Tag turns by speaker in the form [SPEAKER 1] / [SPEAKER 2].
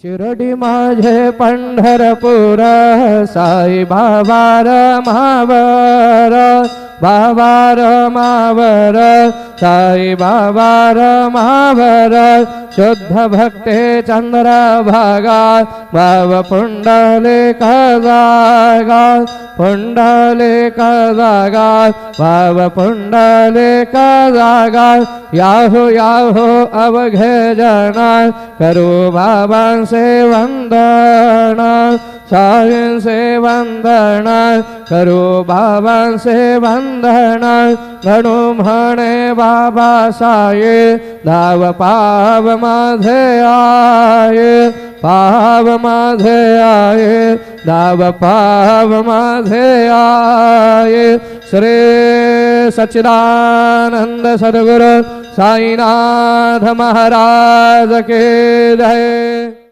[SPEAKER 1] शिरडी माझे पंढरपूर साई बाबा रमावर बाबा रमावर साई बाबा रमावर शुद्ध भक्ते चंद्रभागा भाव पुंडलिक जागा पुंडलिक जागा भाव पुंडलिक जागा याहो याहो अवघे जना करू बाबांसे वंदना साईंसे वंदना करू बाबांसे वंदना गणू म्हणे बाबा साये धाव पाव माझे आये पाव माझे आये धाव पाव माझे आये श्री सच्चिदानंद सद्गुरु साईनाथ महाराज के जय।